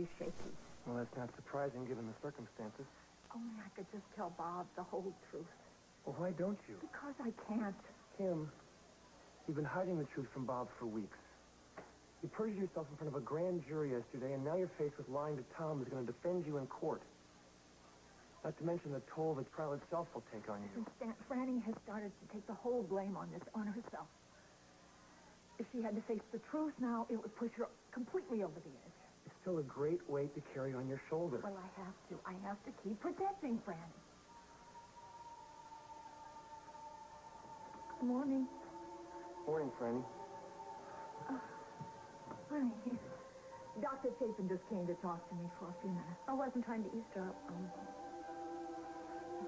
really shaky. Well, that's not surprising given the circumstances. Only I could just tell Bob the whole truth. Well, why don't you? Because I can't. Kim, you've been hiding the truth from Bob for weeks. You perjured yourself in front of a grand jury yesterday, and now you're faced with lying to Tom, who's going to defend you in court. Not to mention the toll the trial itself will take on you. Franny has started to take the whole blame on this, on herself. If she had to face the truth now, it would push her completely over the edge. It's still a great weight to carry on your shoulders. Well, I have to. I have to keep protecting Franny. Good morning. Morning, Franny. Honey, Dr. Chapin just came to talk to me for a few minutes. I wasn't trying to eavesdrop.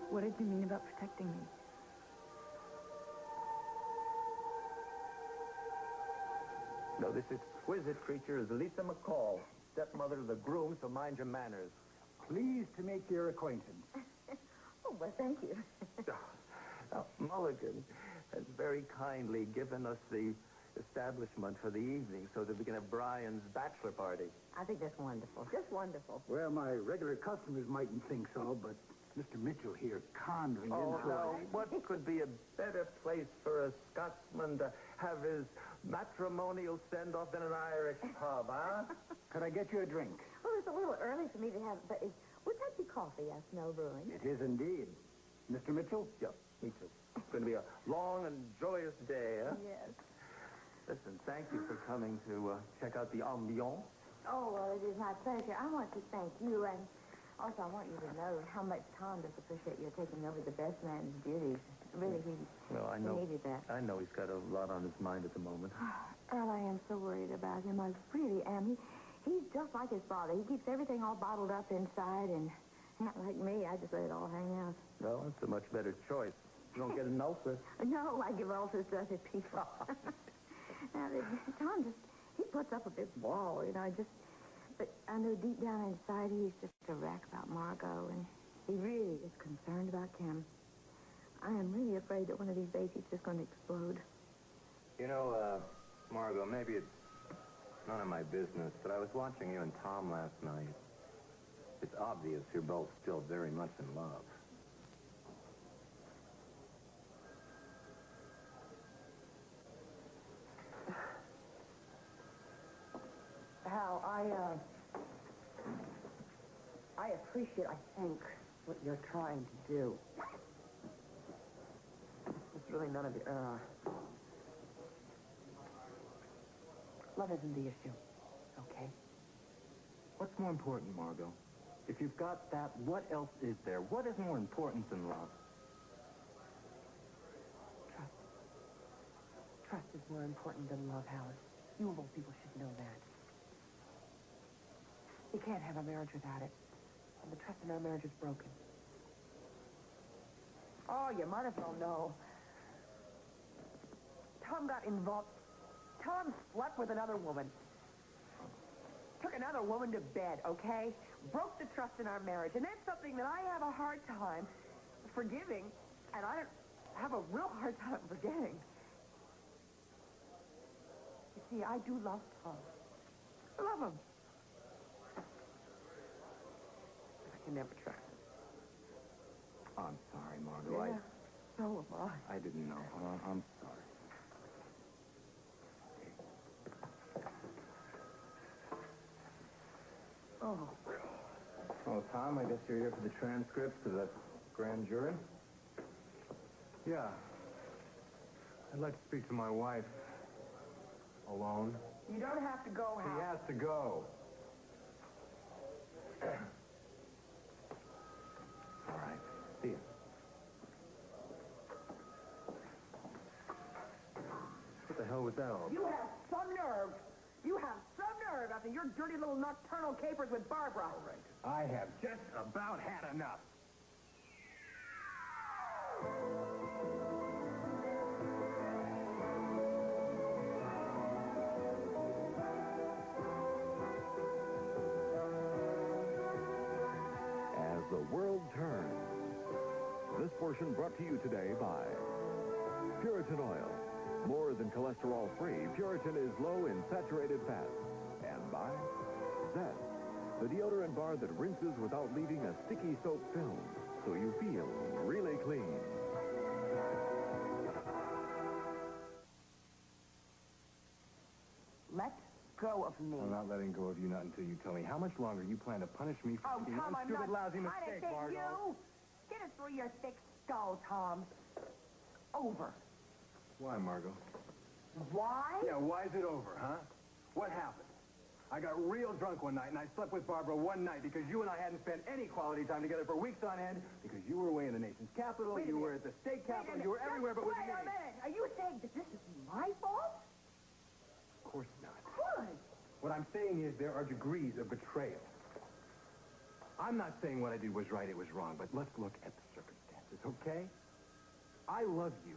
What did you mean about protecting me? No, this exquisite creature is Lisa McCall, stepmother of the groom, so mind your manners. Pleased to make your acquaintance. Oh, well, thank you. Now, Mulligan has very kindly given us the establishment for the evening so that we can have Brian's bachelor party. I think that's wonderful. Just wonderful. Well, my regular customers mightn't think so, but Mr. Mitchell here conjuring Oh, into no. What could be a better place for a Scotsman to have his matrimonial send-off than an Irish pub, huh? Could I get you a drink? Well, it's a little early for me to have, but would that be coffee, Snow Brewing? It is indeed. Mr. Mitchell? Yeah, me too. It's going to be a long and joyous day, huh? Yes. Listen, thank you for coming to check out the ambiance. Oh, well, it is my pleasure. I want to thank you, and also I want you to know how much Tom does appreciate your taking over the best man's duties. Really, he needed that. I know he's got a lot on his mind at the moment. Earl, I am so worried about him. I really am. He's just like his father. He keeps everything all bottled up inside, and not like me. I just let it all hang out. Well, it's a much better choice. You don't get an ulcer. No, I give ulcers to other people. Now, Tom he puts up a big wall, but I know deep down inside he's just a wreck about Margot, and he really is concerned about Kim. I am really afraid that one of these days he's just going to explode. You know, Margot, maybe it's none of my business, but I was watching you and Tom last night. It's obvious you're both still very much in love. Hal, I appreciate, I think, what you're trying to do. It's really none of your, love isn't the issue, okay? What's more important, Margot? If you've got that, what else is there? What is more important than love? Trust. Trust is more important than love, Howard. You of all people should know that. You can't have a marriage without it. And the trust in our marriage is broken. Oh, you might as well know. Tom got involved. Tom slept with another woman. Took another woman to bed, okay? Broke the trust in our marriage. And that's something that I have a hard time forgiving, and I have a real hard time forgetting. You see, I do love Tom. I love him. I can never trust him. I'm sorry, Margot. Yeah, so am I. I didn't know. I'm sorry. Oh, Oh, Tom, I guess you're here for the transcripts of the grand jury? Yeah. I'd like to speak to my wife. Alone. you don't have to go, He Hal. has to go. All right. See you. What the hell was that all? You have some nerve. You have some nerve after your dirty little nocturnal capers with Barbara. All right. I have just about had enough. As the world turns. This portion brought to you today by Puritan Oil. More than cholesterol-free, Puritan is low in saturated fat. And by Zest. the deodorant bar that rinses without leaving a sticky soap film, so you feel really clean. Let go of me. I'm not letting go of you, not until you tell me how much longer you plan to punish me for Oh, making Tom, one I'm stupid, not lousy mistake, punishing Margot. you. Get it through your thick skull, Tom. Over. Why, Margot? Why? Yeah, why is it over, huh? What happened? I got real drunk one night, and I slept with Barbara one night because you and I hadn't spent any quality time together for weeks on end because you were away in the nation's capital, Wait a you were minute. at the state Wait a capitol, minute. you were everywhere but with me. Wait a minute. Are you saying that this is my fault? Of course not. Good. What I'm saying is there are degrees of betrayal. I'm not saying what I did was right, it was wrong, but let's look at the circumstances, okay? I love you.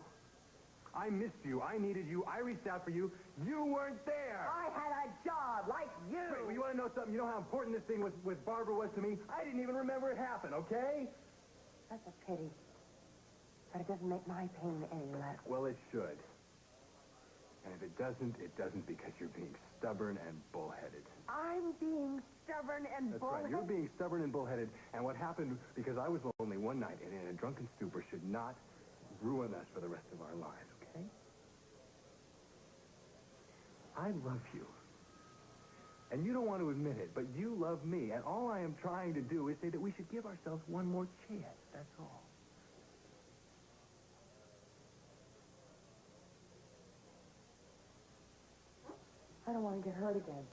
I missed you. I needed you. I reached out for you. You weren't there. I had a job like you. Wait, well, you want to know something? You know how important this thing with Barbara was to me? I didn't even remember it happened, okay? That's a pity. But it doesn't make my pain any less. Well, it should. And if it doesn't because you're being stubborn and bullheaded. I'm being stubborn and That's bullheaded. right. You're being stubborn and bullheaded. And what happened because I was lonely one night and in a drunken stupor should not ruin us for the rest of our lives, okay? I love you. And you don't want to admit it, but you love me. And all I am trying to do is say that we should give ourselves one more chance. That's all. I don't want to get hurt again.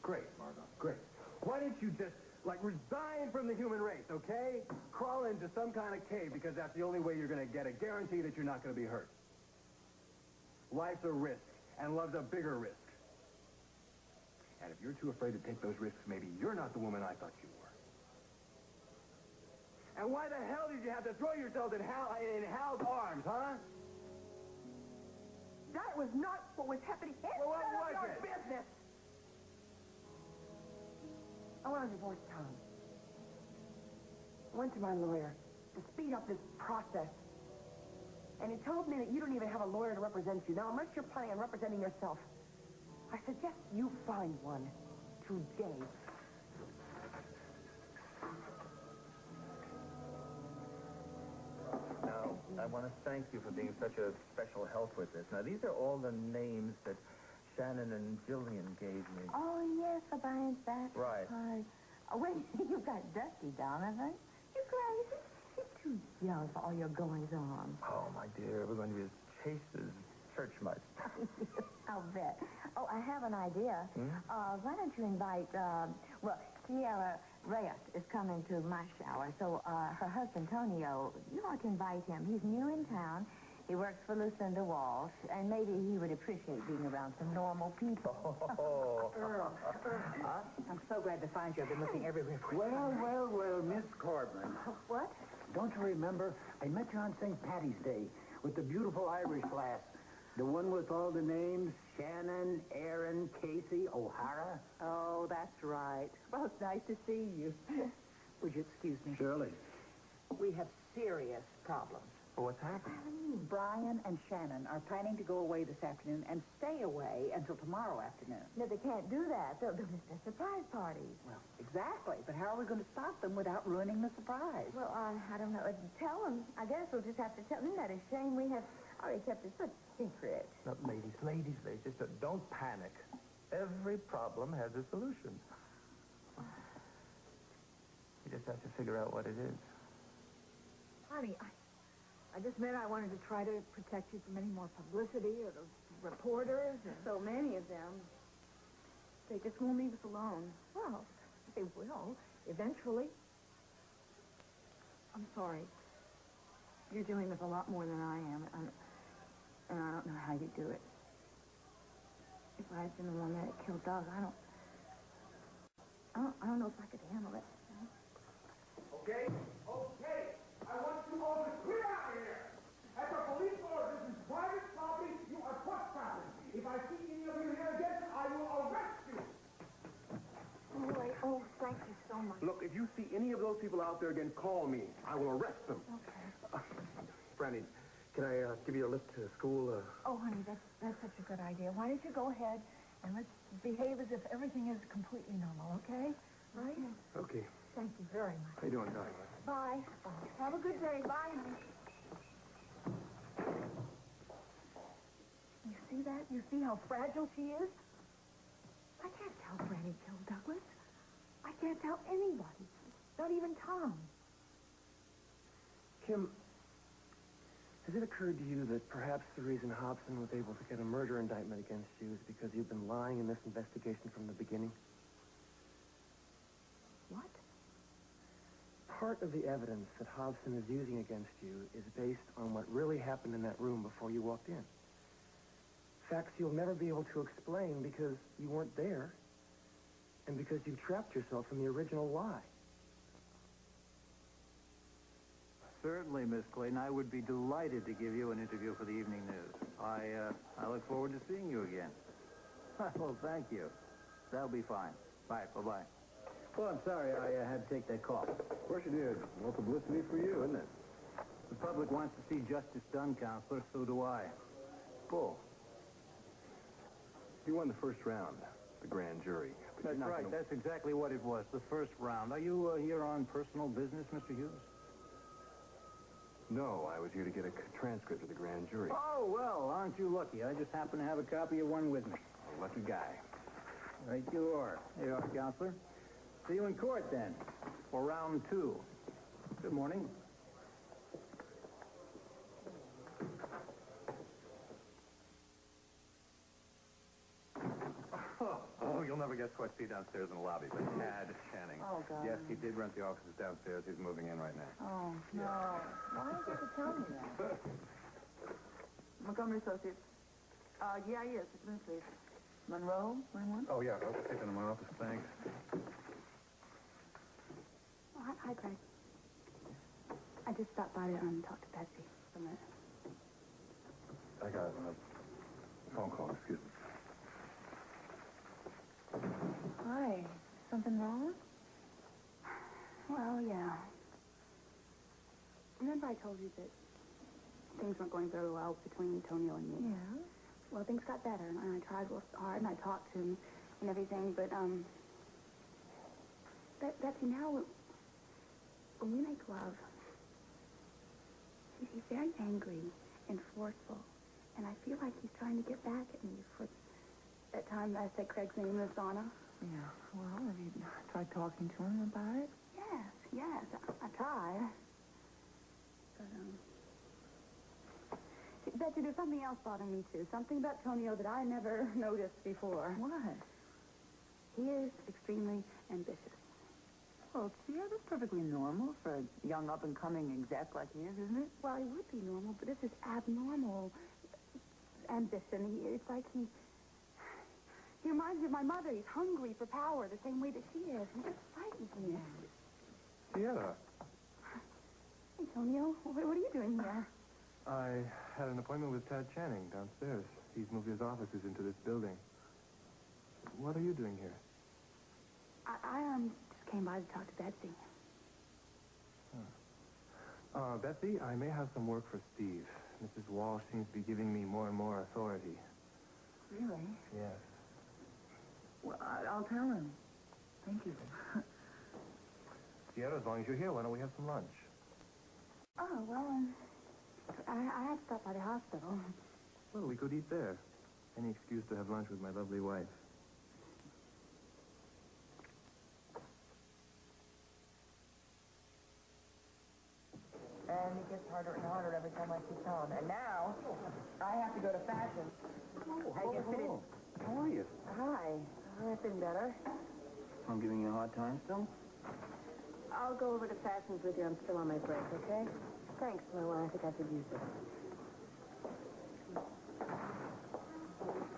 Great, Margot. Great. Why didn't you just, resign from the human race, okay? Crawl into some kind of cave because that's the only way you're going to get a guarantee that you're not going to be hurt. Life's a risk, and love's a bigger risk. And if you're too afraid to take those risks, maybe you're not the woman I thought you were. And why the hell did you have to throw yourself in Hal's arms, huh? That was not what was happening. It's Well, what none of was your it? business. I want to divorce Tom. I went to my lawyer to speed up this process. And he told me that you don't even have a lawyer to represent you. Now, unless you're planning on representing yourself, I suggest you find one today. Now, I want to thank you for being such a special help with this. Now, these are all the names that Shannon and Jillian gave me. Oh, yes, for Brian's bachelor Right. party. Oh, wait, you've got Dusty, Donovan. You crazy? He's too young for all your goings-on. Oh, my dear, we're going to be as chaste as church mice. I'll bet. Oh, I have an idea. Why don't you invite, Sierra Reyes is coming to my shower, so her husband, Tonio, you ought to invite him. He's new in town. He works for Lucinda Walsh, and maybe he would appreciate being around some normal people. Oh. Earl, I'm so glad to find you. I've been looking everywhere for you. Well, Miss Corbin. What? Don't you remember? I met you on St. Patty's Day with the beautiful Irish lass. The one with all the names, Shannon, Aaron, Casey, O'Hara. Oh, that's right. Well, it's nice to see you. Would you excuse me? Surely. We have serious problems. Well, what's happened? Brian and Shannon are planning to go away this afternoon and stay away until tomorrow afternoon. No, they can't do that. They'll miss their surprise parties. Well, exactly. But how are we going to stop them without ruining the surprise? Well, I don't know. Tell them. I guess we'll just have to tell them. Isn't that a shame? We have already kept it such secret. No, ladies, just don't panic. Every problem has a solution. You just have to figure out what it is. Honey, I just meant I wanted to try to protect you from any more publicity or those reporters. So many of them. They just won't leave us alone. Well, they will, eventually. I'm sorry. You're dealing with a lot more than I am, and I don't know how you do it. If I had been the one that killed Doug, I don't know if I could handle it. Okay. I want you all to clear out of here. As a police force, this is private property. You are trespassing. If I see any of you here again, I will arrest you. Oh, thank you so much. Look, if you see any of those people out there again, call me. I will arrest them. Okay. Franny, can I give you a lift to school? Oh, honey, that's such a good idea. Why don't you go ahead and let's behave as if everything is completely normal, okay? Right? Okay. Thank you very much. How you doing, Doc? Bye. Have a good day. Bye, honey. You see that? You see how fragile she is? I can't tell Granny killed Douglas. I can't tell anybody. Not even Tom. Kim, has it occurred to you that perhaps the reason Hobson was able to get a murder indictment against you is because you've been lying in this investigation from the beginning? What? Part of the evidence that Hobson is using against you is based on what really happened in that room before you walked in. Facts you'll never be able to explain because you weren't there and because you trapped yourself in the original lie. Certainly, Miss Clayton. I would be delighted to give you an interview for the evening news. I look forward to seeing you again. Well, thank you. That'll be fine. Bye. Bye-bye. Well, I'm sorry I had to take that call. Of course you did. More publicity for you, isn't it? The public wants to see justice done, Counselor. So do I. Bull. You won the first round, the grand jury. But That's you're not right. gonna- That's exactly what it was, the first round. Are you here on personal business, Mr. Hughes? No, I was here to get a transcript of the grand jury. Oh, well, aren't you lucky? I just happen to have a copy of one with me. A lucky guy. Right you are. Here you are, Counselor. See you in court, then, for round 2. Good morning. Oh, you'll never guess who I see downstairs in the lobby, but Tad Channing. Oh, God. Yes, he did rent the offices downstairs. He's moving in right now. Oh, no. Why did you have to tell me that? Montgomery Associates. Yeah, yes. It's me, please. Monroe? Line 1? Oh, yeah, I'll take it in my office, thanks. Oh, hi, Craig. I just stopped by to talk to Betsy for a minute. I got a phone call, excuse me. Hi. Something wrong? Well, yeah. Remember I told you that things weren't going very well between Tonio and me? Yeah? Well, things got better, and I tried real hard, and I talked to him and everything, but, Betsy, now, when we make love, he's very angry and forceful, and I feel like he's trying to get back at me for that time I said Craig's name in the sauna. Yeah, well, have you tried talking to him about it? Yes, I tried. But, see, Betsy, there's something else bothering me, too. Something about Tonio that I never noticed before. What? He is extremely ambitious. Well, yeah, that's perfectly normal for a young up-and-coming exec like he is, isn't it? Well, he would be normal, but this is abnormal ambition. It's like he reminds me of my mother. He's hungry for power the same way that she is. He just frightens me. Sierra, Hey, Tonio, what are you doing here? I had an appointment with Tad Channing downstairs. He's moved his offices into this building. What are you doing here? I just came by to talk to Betsy. Betsy, I may have some work for Steve. Mrs. Walsh seems to be giving me more and more authority. Really? Yes. Well, I'll tell him. Thank you. Sierra, as long as you're here, why don't we have some lunch? Oh, well, I had to stop by the hospital. Well, we could eat there. Any excuse to have lunch with my lovely wife. And it gets harder and harder every time I see Tom. And now, I have to go to fashion. I can fit in. How are you? Hi. I've been better. I'm giving you a hard time still? I'll go over to fashions with you. I'm still on my break, okay? Thanks, Noah. I think I could use it.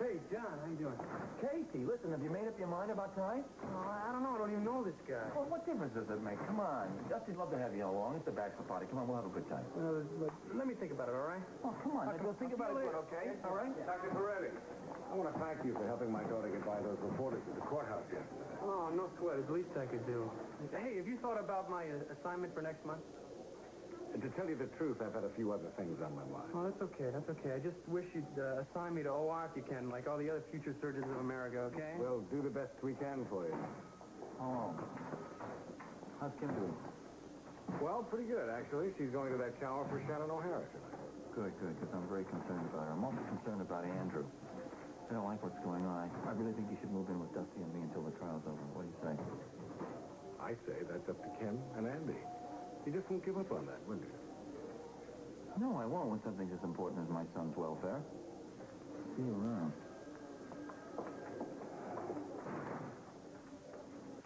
Hey, John, how you doing? Casey, listen, have you made up your mind about tonight? Oh, I don't know. I don't even know this guy. Well, what difference does it make? Come on. Dusty'd love to have you along. It's a bachelor party. Come on, we'll have a good time. Let me think about it, all right? Oh, come on. You'll think about it, okay? All right? Dr. Peretti, I want to thank you for helping my daughter get by those reporters at the courthouse yesterday. Oh, no sweat. It's the least I could do. Hey, have you thought about my assignment for next month? And to tell you the truth, I've had a few other things on my mind. Oh, that's okay. That's okay. I just wish you'd assign me to OR if you can, like all the other future surgeons of America, okay? We'll do the best we can for you. Oh. How's Kim doing? Well, pretty good, actually. She's going to that shower for Shannon O'Hara tonight. Good, because I'm very concerned about her. I'm also concerned about Andrew. I don't like what's going on. I really think you should move in with Dusty and me until the trial's over. What do you say? I say that's up to Kim and Andy. You just won't give up on that, will you? No, I won't when something's as important as my son's welfare. See you around.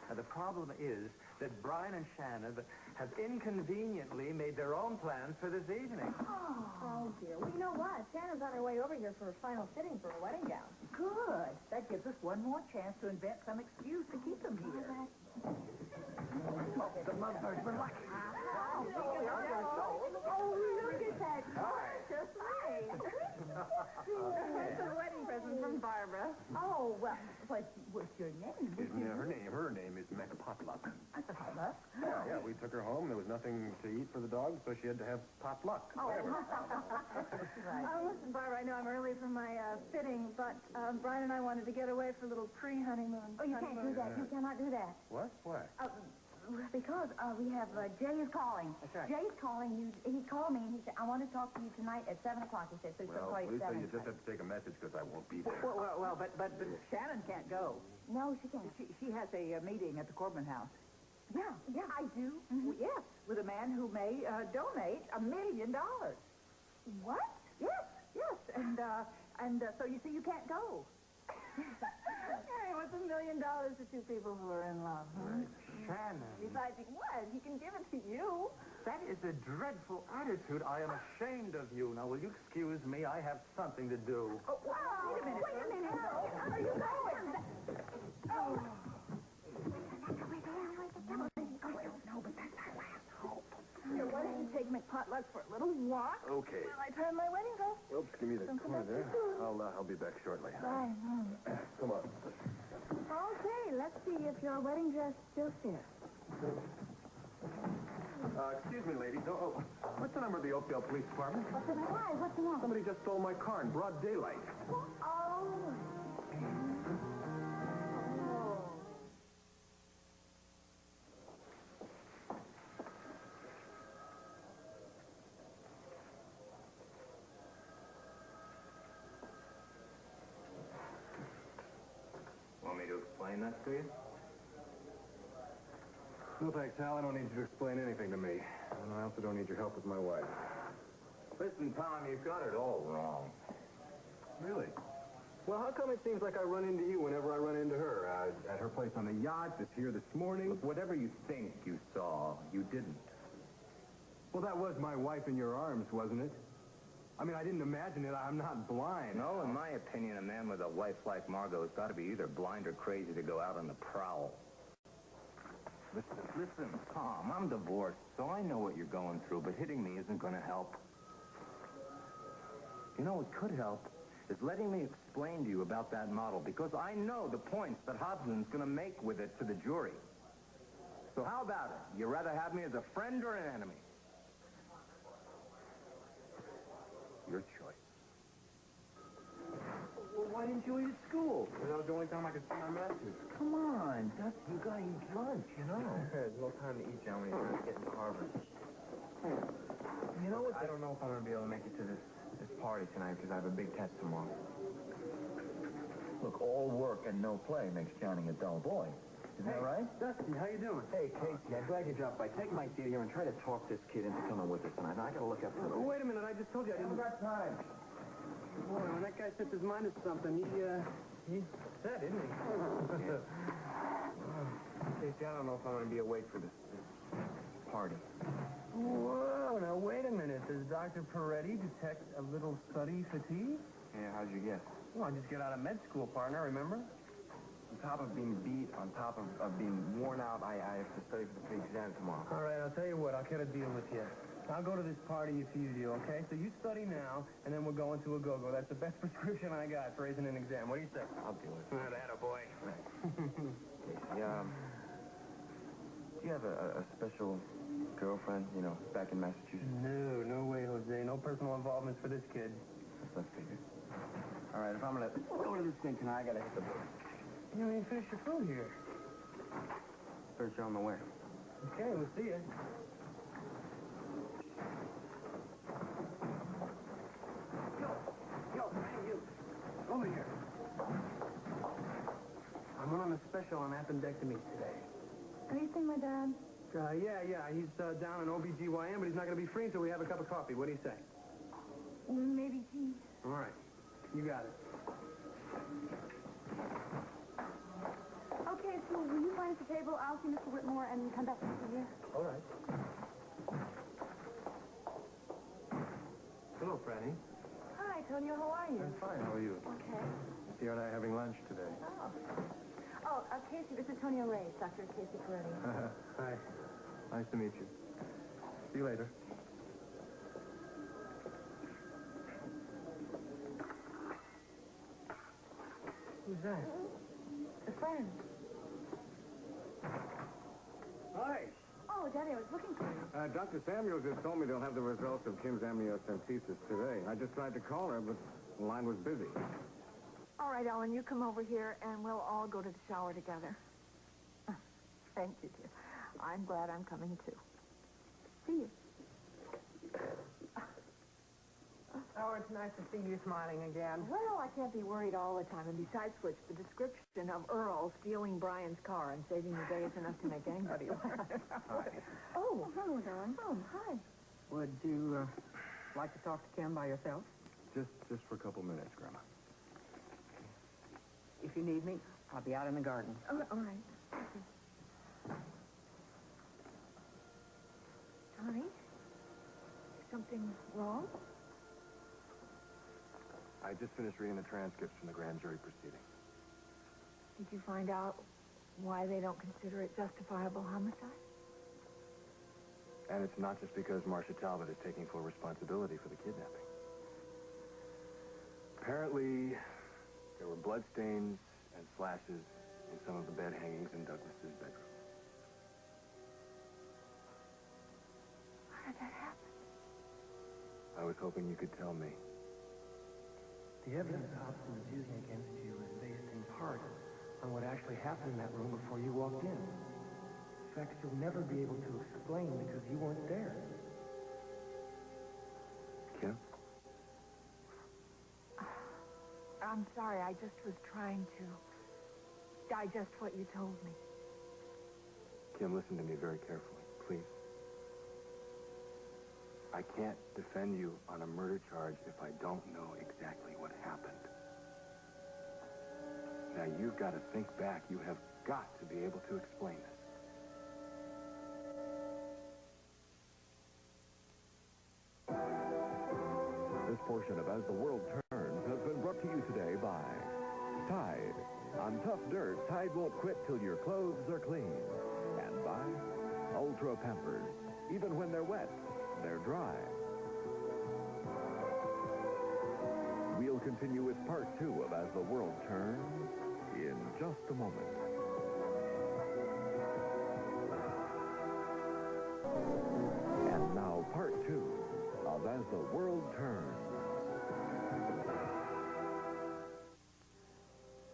Now, the problem is that Brian and Shannon have inconveniently made their own plans for this evening. Oh, dear. Well, you know what? Shannon's on her way over here for a final fitting for a wedding gown. Good. That gives us one more chance to invent some excuse to keep them here. Oh, the lovebirds were lucky. Oh, look at that gorgeous ring. It's a wedding present from Barbara. Oh, well, what's your name? Her name is Mac Potluck. Potluck? Yeah, we took her home. There was nothing to eat for the dog, so she had to have potluck. Oh, listen, Barbara, I know I'm early for my fitting, but Brian and I wanted to get away for a little pre-honeymoon. Oh, you can't do that. You cannot do that. What? Why? Because we have, Jay is calling. That's right. Jay's calling you. He called me and he said, I want to talk to you tonight at 7 o'clock. He said, so he's going to call you at 7. You just have to take a message because I won't be there. Well, but Shannon can't go. No, she can't. She has a meeting at the Corbin House. Yeah, I do. Well, yes, with a man who may donate $1 million. What? Yes, and so you see, you can't go. Hey, what's $1 million to two people who are in love, huh? Shannon. Besides, he can give it to you. That is a dreadful attitude. I am ashamed of you. Now, will you excuse me? I have something to do. Oh, wait a minute. Are you going? Oh. No, but that's our last hope. Here, why don't you take McPotluck for a little walk? Okay. While I turn my wedding dress. Oops, give me the Don't come car back there. too soon. I'll be back shortly. Bye. Come on. Okay, let's see if your wedding dress still fits. Excuse me, ladies. What's the number of the Oakdale Police Department? What's the matter? Somebody just stole my car in broad daylight. Oh. Want me to explain that to you? No, thanks, Al. I don't need you to explain anything to me. And I also don't need your help with my wife. Listen, Tom, you've got it all wrong. Really? Well, how come it seems like I run into you whenever I run into her? At her place on the yacht, just here this morning? Look, whatever you think you saw, you didn't. Well, that was my wife in your arms, wasn't it? I mean, I didn't imagine it. I'm not blind. No, in my opinion, a man with a wife like Margot has got to be either blind or crazy to go out on the prowl. Listen, Tom, I'm divorced, so I know what you're going through, but hitting me isn't going to help. You know what could help is letting me explain to you about that model, because I know the points that Hobson's going to make with it to the jury. So how about it? You rather have me as a friend or an enemy? Your choice. Well, why didn't you eat at school? That was the only time I could see my masters. Come on, Dusty, you gotta eat lunch, you know. There's no time to eat, John, when you're trying to get into Harvard. You know what? I don't know if I'm going to be able to make it to this party tonight because I have a big test tomorrow. Look, all work and no play makes Johnny a dull boy. Isn't that right? Dusty, how you doing? Hey, Casey, I'm glad you dropped by. Take my seat here and try to talk this kid into coming with us tonight. I got to look up for Wait a minute. I just told you I didn't... got time. Boy, when that guy sets his mind to something, he's upset, isn't he? Casey, I don't know if I'm going to be awake for this party. Whoa, now wait a minute. Does Dr. Peretti detect a little study fatigue? Yeah, how'd you guess? Well, I just got out of med school, partner, remember? On top of being beat, on top of being worn out, I have to study for the big exam tomorrow. All right, I'll tell you what. I'll cut a deal with you. I'll go to this party if you do, okay? So you study now, and then we'll go into a go-go. That's the best prescription I got for raising an exam. What do you say? I'll do it. That a boy. Casey, do you have a special girlfriend, you know, back in Massachusetts? No way, Jose. No personal involvements for this kid. Let's figure. All right, if I'm going to go to this thing tonight, I got to hit the book. You didn't even finish your food here. Search on the way. Okay, we'll see you. Yo, hey, you. Over here. I went on a special on appendectomies today. Have you seen my dad? Yeah. He's down in OBGYN, but he's not going to be free until we have a cup of coffee. What do you say? Maybe tea. All right. You got it. Okay, so will you find us a table? I'll see Mr. Whitmore and come back and see you. All right. Hello, Franny. Hi, Tonio. How are you? I'm fine. How are you? Okay. Theo and I are having lunch today. Oh, Casey, this is Tonio Ray, Dr. Casey Peretti. Hi. Nice to meet you. See you later. Who's that? A friend. Hi. Oh, Daddy, I was looking for you. Dr. Samuels has told me they'll have the results of Kim's amniocentesis today. I just tried to call her, but the line was busy. All right, Ellen, you come over here, and we'll all go to the shower together. Thank you, dear. I'm glad I'm coming, too. See you. Oh, it's nice to see you smiling again. Well, I can't be worried all the time. And besides which, the description of Earl stealing Brian's car and saving the day is enough to make anybody laugh. Hi. Oh, hello, darling. Oh, hi. Would you like to talk to Kim by yourself? Just for a couple minutes, Grandma. If you need me, I'll be out in the garden. Oh, all right. Okay. Johnny? Something wrong? I just finished reading the transcripts from the grand jury proceeding. Did you find out why they don't consider it justifiable homicide? And it's not just because Marcia Talbot is taking full responsibility for the kidnapping. Apparently, there were bloodstains and slashes in some of the bed hangings in Douglas's bedroom. How did that happen? I was hoping you could tell me. The evidence Hobson is using against you is based in part on what actually happened in that room before you walked in. Facts you'll never be able to explain because you weren't there. Kim? I'm sorry, I just was trying to digest what you told me. Kim, listen to me very carefully, please. I can't defend you on a murder charge if I don't know exactly what happened. Now, you've got to think back. You have got to be able to explain this. This portion of As the World Turns has been brought to you today by Tide. On tough dirt, Tide won't quit till your clothes are clean. And by Ultra Pampers. Even when they're wet, they're dry. We'll continue with part 2 of As the World Turns in just a moment. And now part 2 of As the World Turns.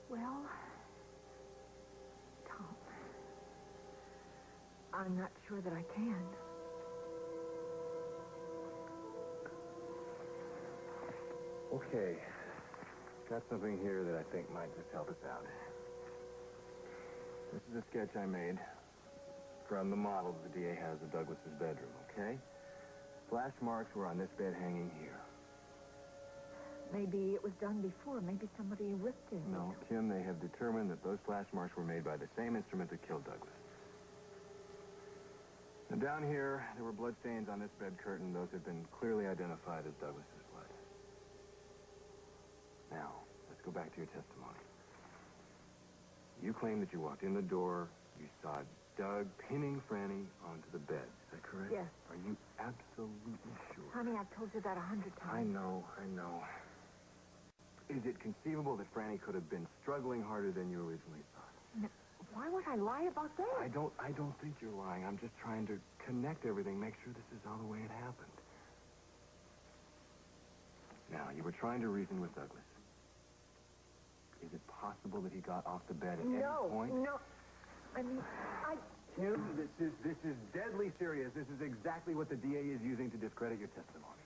Well, Tom, I'm not sure that I can. Okay. Got something here that I think might just help us out. This is a sketch I made from the model the DA has of Douglas's bedroom, okay? Splash marks were on this bed hanging here. Maybe it was done before. Maybe somebody ripped it. No, Kim, they have determined that those splash marks were made by the same instrument that killed Douglas. And down here, there were bloodstains on this bed curtain. Those have been clearly identified as Douglas's blood. Now, let's go back to your testimony. You claim that you walked in the door, you saw Doug pinning Franny onto the bed. Is that correct? Yes. Are you absolutely sure? Honey, I've told you that 100 times. I know. Is it conceivable that Franny could have been struggling harder than you originally thought? No, why would I lie about that? I don't think you're lying. I'm just trying to connect everything, make sure this is all the way it happened. Now, you were trying to reason with Douglas. Is it possible that he got off the bed at any point? No. I mean, Kim, this is deadly serious. This is exactly what the DA is using to discredit your testimony.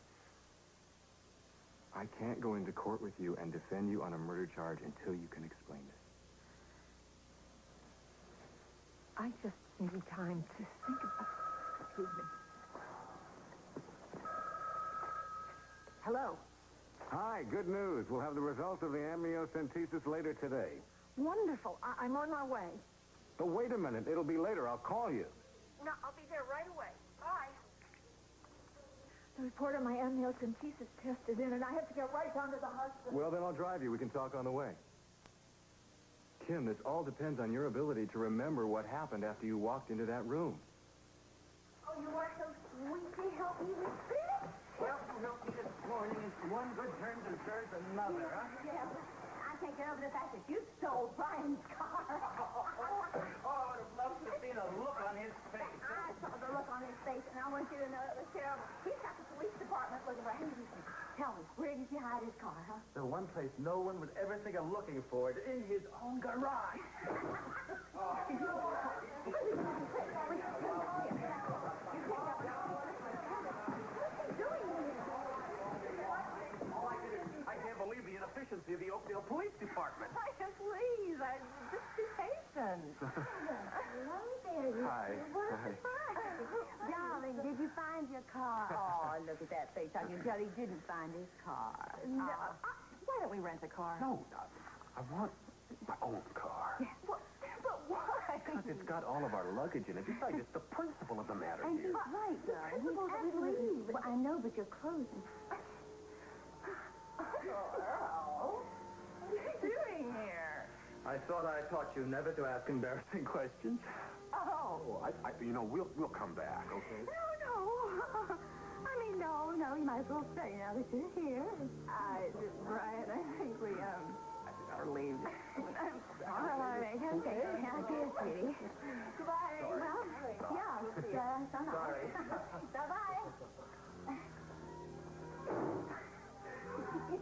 I can't go into court with you and defend you on a murder charge until you can explain this. I just need time to think about... Excuse me. Hello. Hi, good news. We'll have the results of the amniocentesis later today. Wonderful. I'm on my way. But wait a minute. It'll be later. I'll call you. No, I'll be there right away. Bye. The report on my amniocentesis test is in, and I have to get right down to the hospital. Well, then I'll drive you. We can talk on the way. Kim, this all depends on your ability to remember what happened after you walked into that room. Oh, you are so sweet to help me with this? Well, you helped me this morning, and one good turn deserves another, huh? Yeah, I can't get over the fact that you stole Brian's car. Oh, I would have loved to have seen a look on his face. I saw the look on his face, and I want you to know it was terrible. He's got the police department looking for him. Tell me, where did you hide his car, huh? The one place no one would ever think of looking for it, in his own garage. I can't believe the inefficiency of the Oakdale Police Department. Please, just be patient. Hello there, you Hi. Hi. Darling, did you find your car? Oh, look at that face. I can tell he didn't find his car. No, why don't we rent a car? No, I want my old car. But why? Because it's got all of our luggage in it. Besides, it's the principle of the matter And here. he's right, darling. He's absolutely... Well, I know, but you're closing. What are you doing here? I thought I taught you never to ask embarrassing questions. Oh. We'll come back, okay? No. I mean, no. You might as well stay now that you're here. Brian, I think we, are leave. All right. Okay. Now, dear sweetie. Goodbye. Well, yeah. Sorry. Bye-bye.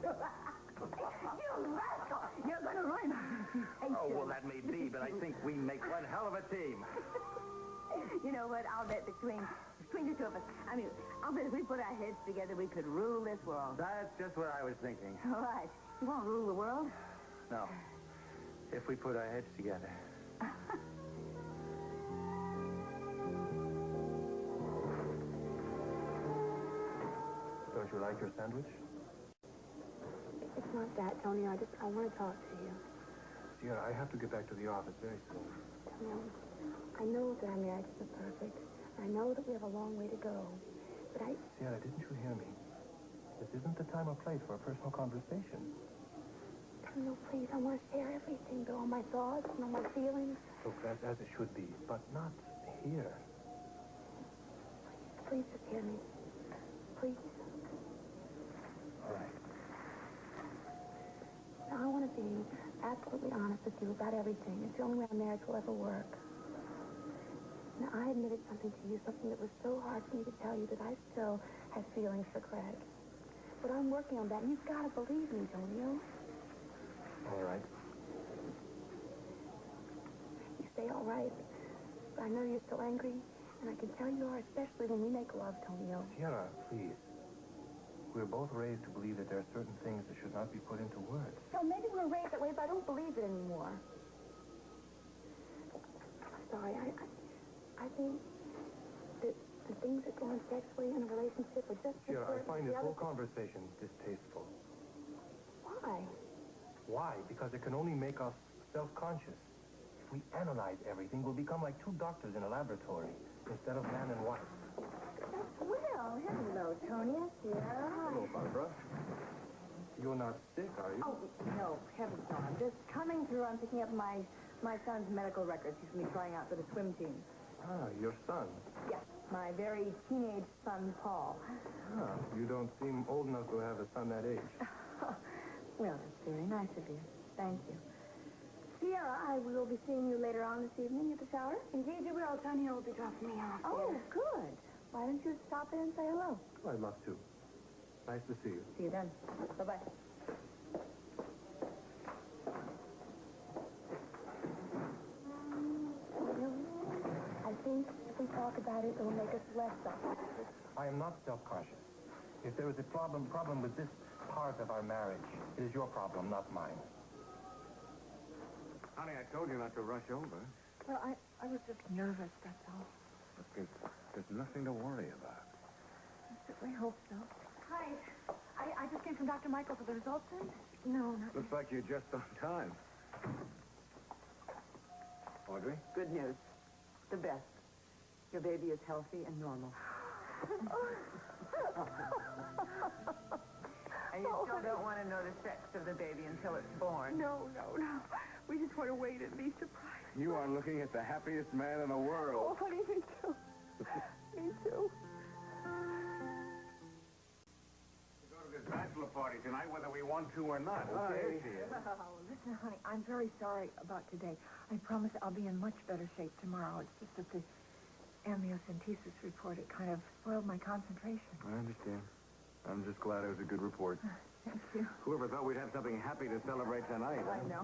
You rascal! You're going to ruin my Oh, well, that may be, but I think we make one hell of a team. You know what? I'll bet between the two of us, I'll bet if we put our heads together, we could rule this world. That's just what I was thinking. All right. You won't rule the world? No. If we put our heads together. Don't you like your sandwich? It's not that, Tony. I want to talk to you. Sierra, I have to get back to the office very soon. Tony, I know that our marriage isn't perfect. I know that we have a long way to go. But Sierra, didn't you hear me? This isn't the time or place for a personal conversation. Tony, please, I want to share everything, though, all my thoughts and all my feelings. Look, that's as it should be, but not here. Please just hear me. Please. All right. Now, I want to be absolutely honest with you about everything. It's the only way our marriage will ever work. Now, I admitted something to you, something that was so hard for me to tell you, that I still have feelings for Craig. But I'm working on that, and you've got to believe me, don't you? All right. You say all right. But I know you're still angry, and I can tell you are, especially when we make love, Tonio. Sierra, please. We're both raised to believe that there are certain things that should not be put into words. So maybe we're raised that way, but I don't believe it anymore. Sorry, I think that the things that go on sexually in a relationship are just... Sierra, I find this whole conversation distasteful. Why? Why? Because it can only make us self-conscious. If we analyze everything, we'll become like two doctors in a laboratory instead of man and wife. Well, hello, Tony. Sierra. Hello, Barbara. You're not sick, are you? Oh, no, heavens no. I'm just coming through. I'm picking up my son's medical records. He's going to be trying out for the swim team. Ah, your son. Yes, my very teenage son, Paul. Ah, you don't seem old enough to have a son that age. Well, that's very nice of you. Thank you. Sierra, I will be seeing you later on this evening at the shower. Indeed you will. Tony will be dropping me off. Oh, good. Why don't you stop in and say hello? Oh, I'd love to. Nice to see you. See you then. Bye-bye. I talk about it, it'll make us less self-conscious. I am not self-conscious. If there is a problem with this part of our marriage, it is your problem, not mine. Honey, I told you not to rush over. Well, I was just nervous, that's all. Look, there's nothing to worry about. I certainly hope so. Hi. I just came from Dr. Michaels. Are the results in? No, not Looks like you're just on time. Audrey? Good news. The best. Your baby is healthy and normal. And you still don't want to know the sex of the baby until it's born. No. We just want to wait and be surprised. You are looking at the happiest man in the world. Oh, honey, me too. Me too. We go to this bachelor party tonight, whether we want to or not. Okay? Oh, listen, honey, I'm very sorry about today. I promise I'll be in much better shape tomorrow. It's just that the amniocentesis report, it kind of spoiled my concentration. I understand. I'm just glad it was a good report. Thank you. Whoever thought we'd have something happy to celebrate tonight? I know.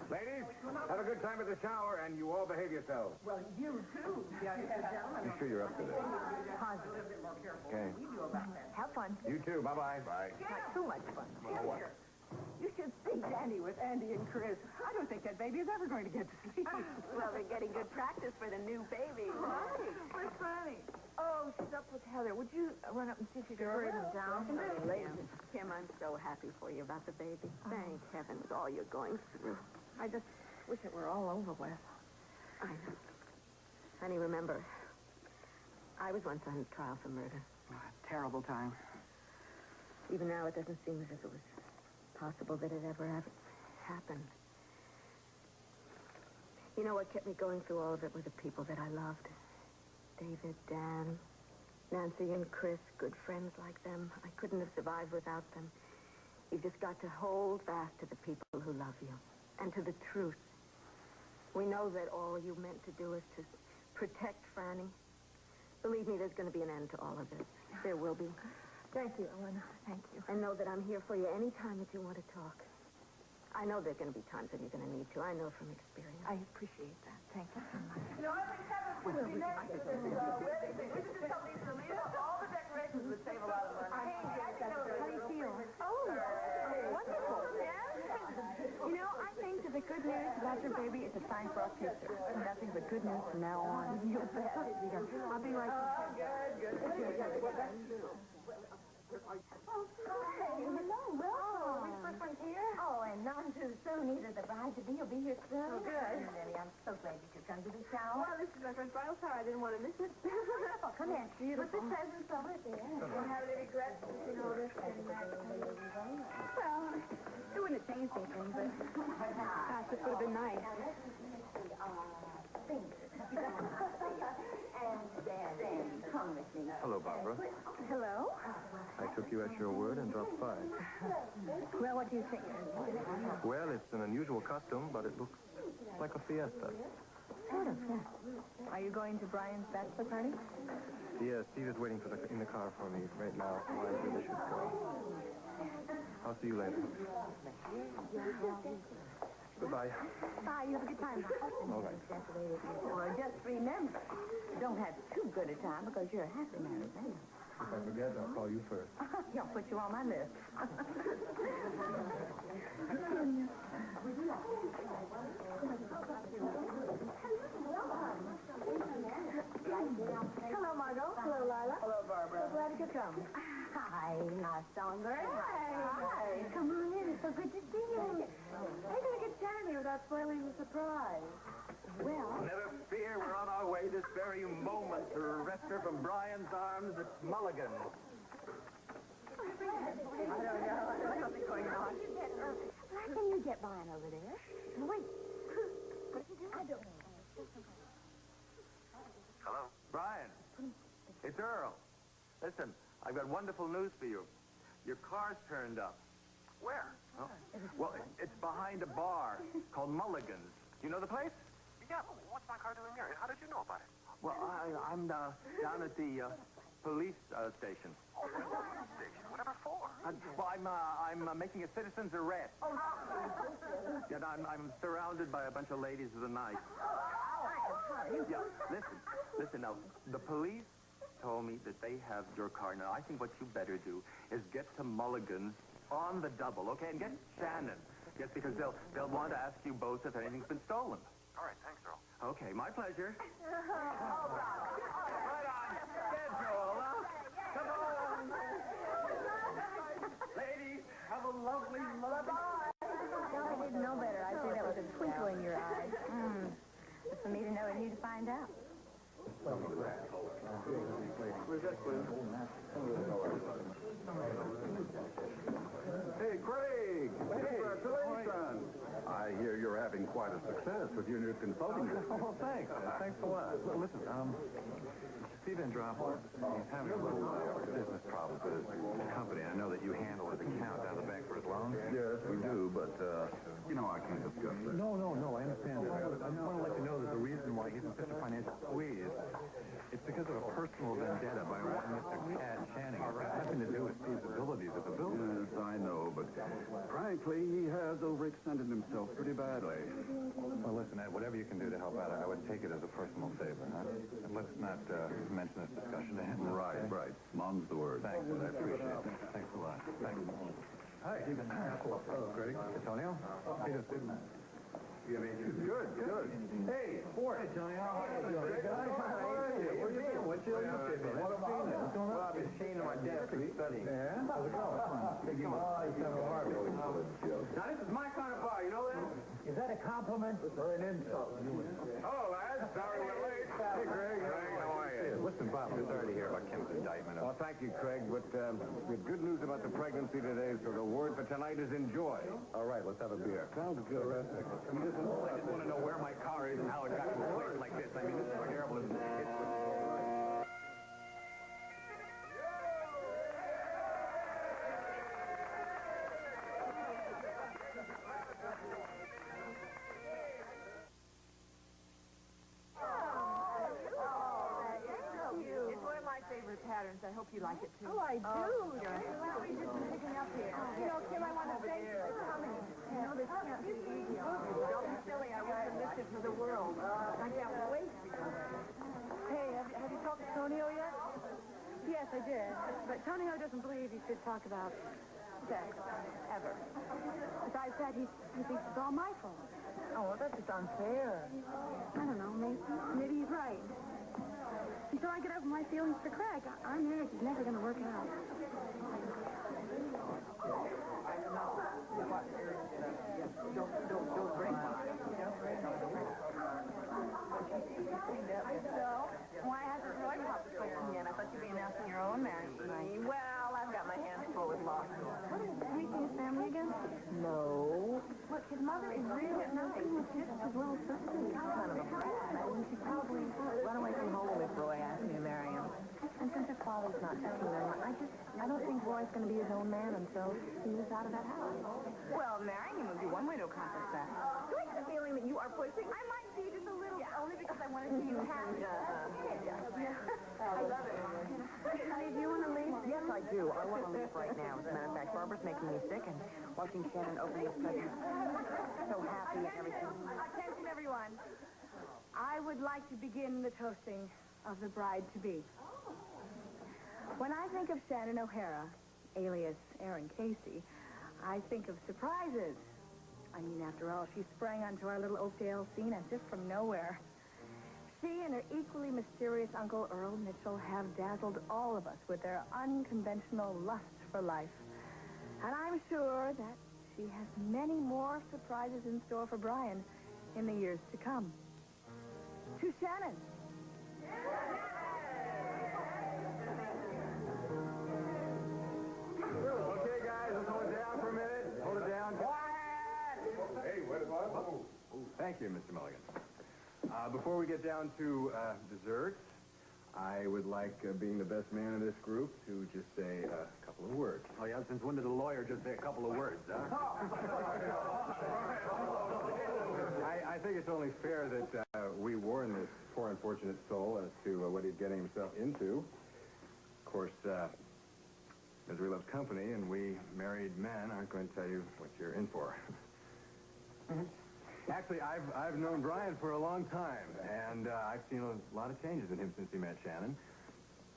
Ladies, have a good time at the shower, and you all behave yourselves. Well, you too. You sure you're up to this? Positive. Okay. Have fun. You too. Bye-bye. Bye. Not too much fun. Oh, what? You should see Danny with Andy and Chris. I don't think that baby is ever going to get to sleep. Well, they're getting good practice for the new baby. Right. Where's Franny? Oh, she's up with Heather. Would you run up and see if you can hurry them down? Kim, I'm so happy for you about the baby. Thank heaven with all you're going through. I just wish it were all over with. I know. Honey, remember, I was once on trial for murder. Terrible time. Even now, it doesn't seem as if it was possible that it ever happened. You know what kept me going through all of it were the people that I loved. David, Dan, Nancy and Chris, good friends like them. I couldn't have survived without them. You've just got to hold fast to the people who love you and to the truth. We know that all you meant to do is to protect Franny. Believe me, there's going to be an end to all of this. There will be. Thank you, Ellen. Thank you. And know that I'm here for you any time that you want to talk. I know there are going to be times when you're going to need to. I know from experience. I appreciate that. Thank you so much. You know, I think Heather would be nice if there was a wedding thing. We should just tell Lisa, all the decorations would save a lot of money. How do you feel? Oh, wonderful. You know, I think that the good news about your baby is a sign for our future. Nothing but good news from now on. You bet. I'll be right back. Good. Hello, welcome. Miss Brooklyn's here? Oh, and none too soon either. The bride-to-be will be here soon. Oh, good. Lily, I'm so glad you could come to the shower. Well, this is my first bridal shower. I didn't want to miss it. Oh, come in. Put the presents over there. We'll have any regrets you know this and that. Well, it wouldn't have changed anything, but gosh, this would have been nice. Come with me. Hello, Barbara. Hello? I took you at your word and dropped by. Well, what do you think? Well, it's an unusual costume, but it looks like a fiesta. Sort of, yeah. Are you going to Brian's bachelor party? Yeah, Steve is waiting in the car for me right now. I really should go. I'll see you later. Goodbye. Bye. You have a good time. All right. Well, just remember, don't have too good a time because you're a happy married man. If I forget, I'll call you first. I'll put you on my list. Hello, Margot. Hello, Lila. Hello, Barbara. So glad you could come. Hi, my songbird. Hi. Come on in. It's so good to see you. How are you going to get Sammy without spoiling the surprise? Well, Never fear, we're on our way this very moment to wrest her from Brian's arms at Mulligan. I don't know. There's something going on. how can you get Brian over there? Wait. What did you do? I don't know. Hello? Brian, it's Earl. Listen, I've got wonderful news for you. Your car's turned up. Where? Oh. Well, it's behind a bar called Mulligan's. You know the place? Yeah, what's my car doing there? How did you know about it? Well, I'm down at the police station. Oh, police station? Whatever for? Well, I'm making a citizen's arrest. Oh, no. Yeah, I'm surrounded by a bunch of ladies of the night. Yeah, listen now. The police told me that they have your car. Now, I think what you better do is get to Mulligan's on the double, okay? And get Shannon. Yes, because they'll want to ask you both if anything's been stolen. All right, thanks, Earl. Okay, my pleasure. Right on schedule, huh? Come on. Ladies, have a lovely, lovely... I didn't know better. I'd say that was a twinkle in your eye. It's for me to know and you to find out. Hey, Craig! Congratulations! I hear you're having quite a success with your new consulting business. Oh, thanks. Thanks a lot. Listen, Steve Andropoulos, he's having a little business problems with his company. I know that you handle his account down the bank for his loans. Yes, we do, but, I can't discuss it. No, I understand that. I just want to let you know that the reason why he's in such a financial squeeze, it's because of a personal vendetta by one Mr. Chad Channing. It has nothing to do with Steve's abilities as a builder. Yes, I know, but frankly, he has overextended himself pretty badly. Well, listen, Ed, whatever you can do to help out, I would take it as a personal favor, huh? And let's not mention this discussion to him. Right. Mom's the word. Thanks, I appreciate it. Thanks a lot. Thanks. Hi. Hello, Greg. Antonio? Hey, Good. Hey, Fort. Hey, Johnny, how are you? Good. Where you been? What's your What about it? What's going on? Well, I've been chained to my desk studying. Yeah? How's it going? Come on. Now, this is my kind of bar, you know that? Is that a compliment or an insult? Hello, lads. Sorry we're late. Hey, Greg. How are you? Listen, Bob, I'm sorry to hear about Kim's indictment. Well, thank you, Craig, but we have good news about the pregnancy today, so the word for tonight is enjoy. All right, let's have a beer. Sounds good. I just want to know where my car is and how it got to a place like this. I mean, this is terrible, isn't it? Patterns. I hope you like it, too. Oh, I do. Well, we just picking up here. Kim, I want to thank you for coming. This can't be easy. Don't be silly. I wouldn't have missed it for the world. I can't wait. Hey, have you talked to Tonio yet? Yes, I did. But Tonio doesn't believe you should talk about sex, ever. Besides that, he thinks it's all my fault. Oh, that's just unfair. I don't know, maybe he's right. Until I get over my feelings for Craig, our marriage is never going to work out. Don't break Why hasn't Roy popped the question yet? I thought you'd be announcing your own marriage tonight. Well, I've got my hands full with lots. What is that? His family again? No. Look, his mother is really nothing. It's just his little sister. Kind of a brat. I mean, she probably run away from home if Roy asked me to marry him. And since her father's not thinking very much, I don't think Roy's going to be his own man until he moves out of that house. Well, marrying him would be one way to accomplish that. Do I get the feeling that you are pushing? I might be just a little, only because I want to see you happy. I love it. Honey, do you want to leave? Yes, I do. I want to leave right now. As a matter of fact, Barbara's making me sick, and watching Shannon open his present, so happy and everything. Attention, everyone. I would like to begin the toasting of the bride-to-be. When I think of Shannon O'Hara, alias Aaron Casey, I think of surprises. I mean, after all, she sprang onto our little Oakdale scene as if from nowhere. She and her equally mysterious uncle, Earl Mitchell, have dazzled all of us with their unconventional lust for life. And I'm sure that she has many more surprises in store for Brian in the years to come. To Shannon. Okay, guys, let's hold it down for a minute. Hold it down. Quiet! Hey, what? Thank you, Mr. Mulligan. Before we get down to desserts, I would like, being the best man in this group, to just say a couple of words. Oh, yeah? Since when did a lawyer just say a couple of words, huh? I think it's only fair that we warn this poor unfortunate soul as to what he's getting himself into. Of course, misery loves company, and we married men aren't going to tell you what you're in for. Actually, I've known Brian for a long time, and I've seen a lot of changes in him since he met Shannon.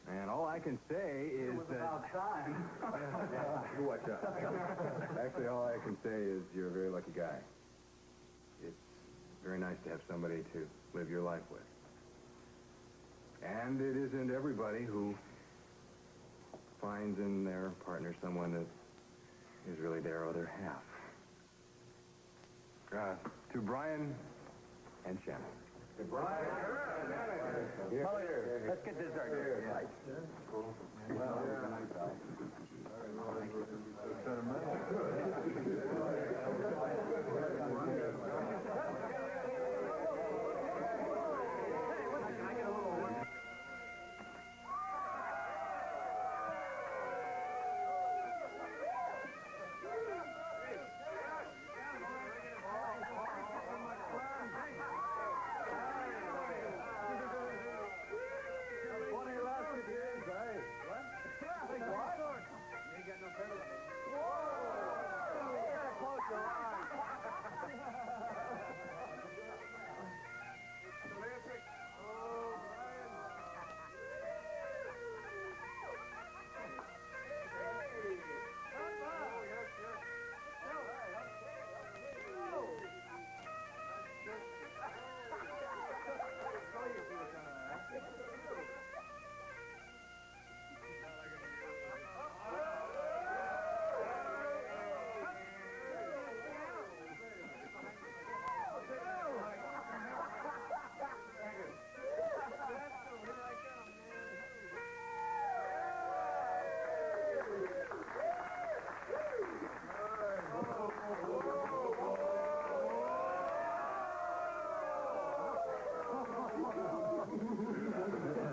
And all I can say is that... about time. You watch out. Actually, all I can say is you're a very lucky guy. It's very nice to have somebody to live your life with. And it isn't everybody who finds in their partner someone that is really their other half. To Brian and Shannon. Hey, Brian. Here. Let's get dessert. Here.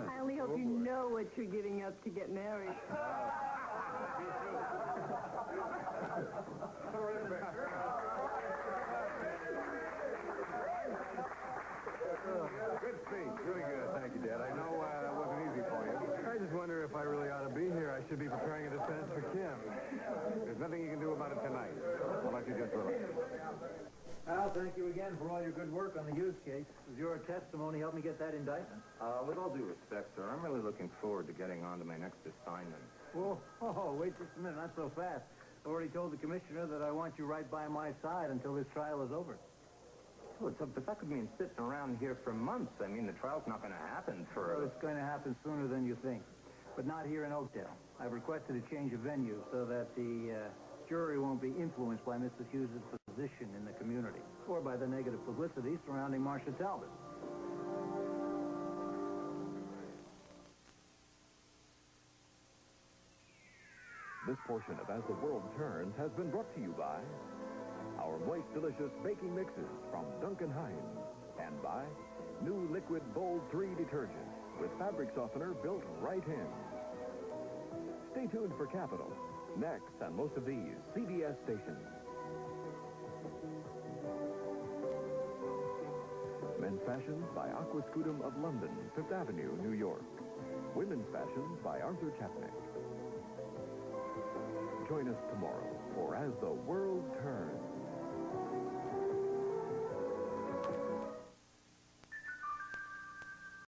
I only hope you know what you're giving up to get married. Good speech. Really good. Thank you, Dad. I know that wasn't easy for you. I just wonder if I really ought to be here. I should be preparing a defense for Kim. There's nothing you can do about it tonight. I'll let you just relax. Al, thank you again for all your good work on the Hughes case. Does your testimony help me get that indictment? With all due respect, sir, I'm really looking forward to getting on to my next assignment. Whoa, wait just a minute, not so fast. I already told the commissioner that I want you right by my side until this trial is over. But that could mean sitting around here for months. I mean, the trial's not going to happen for... Well, it's going to happen sooner than you think, but not here in Oakdale. I've requested a change of venue so that the jury won't be influenced by Mrs. Hughes' position in the community or by the negative publicity surrounding Marcia Talbot. This portion of As the World Turns has been brought to you by our moist, delicious baking mixes from Duncan Hines and by new Liquid Bold 3 detergent with fabric softener built right in. Stay tuned for Capital, next on most of these CBS stations. Men's Fashions by Aquascutum of London, 5th Avenue, New York. Women's Fashions by Arthur Chapnick. Join us tomorrow for As the World Turns.